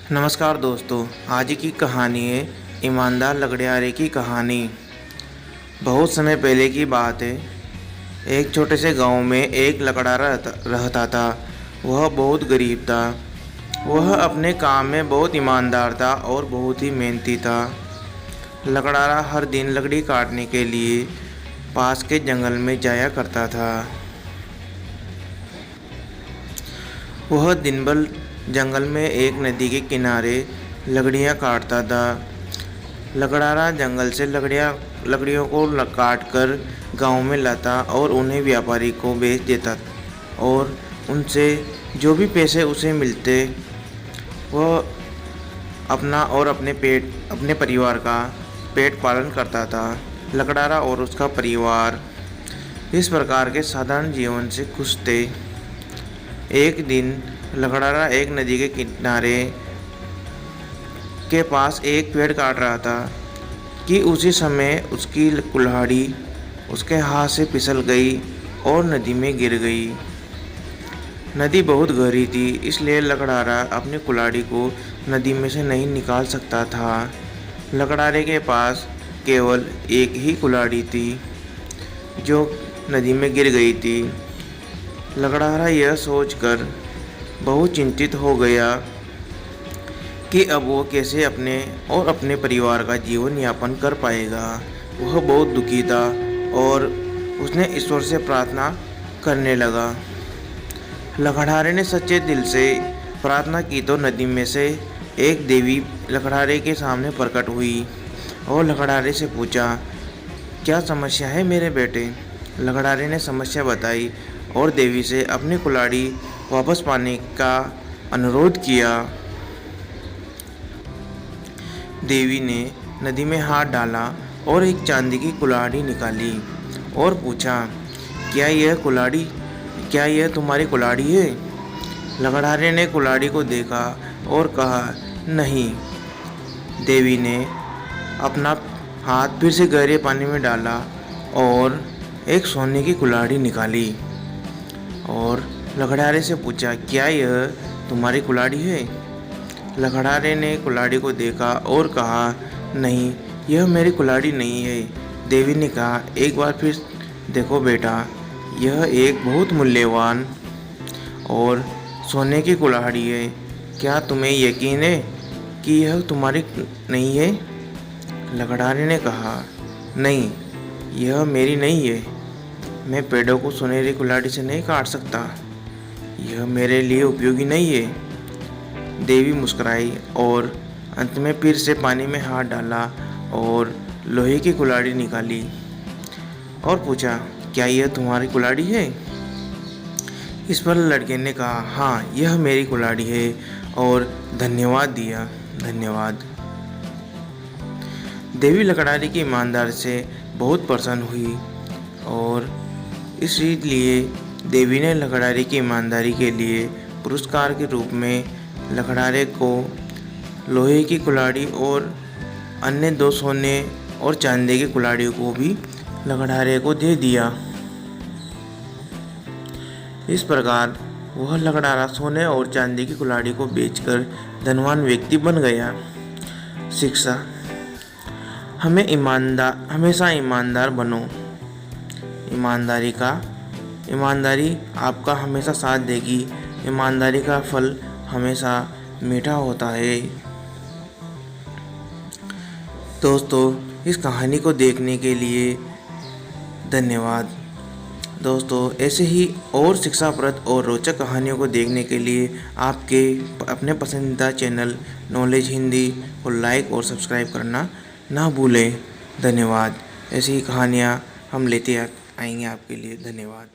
नमस्कार दोस्तों, आज की कहानी है ईमानदार लकड़ियारे की कहानी। बहुत समय पहले की बात है। एक छोटे से गांव में एक लकड़हारा रहता था। वह बहुत गरीब था। वह अपने काम में बहुत ईमानदार था और बहुत ही मेहनती था। लकड़हारा हर दिन लकड़ी काटने के लिए पास के जंगल में जाया करता था। वह दिन भर जंगल में एक नदी के किनारे लकड़ियाँ काटता था। लकड़हारा जंगल से लकड़ियों को काट कर गाँव में लाता और उन्हें व्यापारी को बेच देता और उनसे जो भी पैसे उसे मिलते वह अपना और अपने परिवार का पेट पालन करता था। लकड़हारा और उसका परिवार इस प्रकार के साधारण जीवन से खुश थे। एक दिन लकड़हारा एक नदी के किनारे के पास एक पेड़ काट रहा था कि उसी समय उसकी कुल्हाड़ी उसके हाथ से फिसल गई और नदी में गिर गई। नदी बहुत गहरी थी, इसलिए लकड़हारा अपनी कुल्हाड़ी को नदी में से नहीं निकाल सकता था। लकड़हारे के पास केवल एक ही कुल्हाड़ी थी जो नदी में गिर गई थी। लकड़हारा यह सोचकर बहुत चिंतित हो गया कि अब वो कैसे अपने और अपने परिवार का जीवन यापन कर पाएगा। वह बहुत दुखी था और उसने ईश्वर से प्रार्थना करने लगा। लकड़हारे ने सच्चे दिल से प्रार्थना की तो नदी में से एक देवी लकड़हारे के सामने प्रकट हुई और लकड़हारे से पूछा, क्या समस्या है मेरे बेटे? लकड़हारे ने समस्या बताई और देवी से अपनी कुल्हाड़ी वापस पाने का अनुरोध किया। देवी ने नदी में हाथ डाला और एक चांदी की कुल्हाड़ी निकाली और पूछा, क्या यह तुम्हारी कुल्हाड़ी है? लकड़हारे ने कुल्हाड़ी को देखा और कहा, नहीं। देवी ने अपना हाथ फिर से गहरे पानी में डाला और एक सोने की कुल्हाड़ी निकाली और लकड़हारे से पूछा, क्या यह तुम्हारी कुल्हाड़ी है? लकड़हारे ने कुल्हाड़ी को देखा और कहा, नहीं, यह मेरी कुल्हाड़ी नहीं है। देवी ने कहा, एक बार फिर देखो बेटा, यह एक बहुत मूल्यवान और सोने की कुल्हाड़ी है। क्या तुम्हें यकीन है कि यह तुम्हारी नहीं है? लकड़हारे ने कहा, नहीं, यह मेरी नहीं है। मैं पेड़ों को सुनहरी कुल्हाड़ी से नहीं काट सकता। यह मेरे लिए उपयोगी नहीं है। देवी मुस्कुराई और अंत में फिर से पानी में हाथ डाला और लोहे की कुल्हाड़ी निकाली और पूछा, क्या यह तुम्हारी कुल्हाड़ी है? इस पर लड़के ने कहा, हाँ, यह मेरी कुल्हाड़ी है और धन्यवाद दिया। धन्यवाद। देवी लकड़हारे की ईमानदारी से बहुत प्रसन्न हुई और इसलिए देवी ने लकड़हारे की ईमानदारी के लिए पुरस्कार के रूप में लकड़हारे को लोहे की कुल्हाड़ी और अन्य 2 सोने और चांदी की कुल्हाड़ियों को भी लकड़हारे को दे दिया। इस प्रकार वह लकड़हारा सोने और चांदी की कुल्हाड़ी को बेचकर धनवान व्यक्ति बन गया। शिक्षा, हमेशा ईमानदार बनो। ईमानदारी आपका हमेशा साथ देगी। ईमानदारी का फल हमेशा मीठा होता है। दोस्तों, इस कहानी को देखने के लिए धन्यवाद। दोस्तों, ऐसे ही और शिक्षाप्रद और रोचक कहानियों को देखने के लिए आपके अपने पसंदीदा चैनल नॉलेज हिंदी को लाइक और सब्सक्राइब करना ना भूलें। धन्यवाद। ऐसी ही कहानियाँ हम लेते आएंगे आपके लिए। धन्यवाद।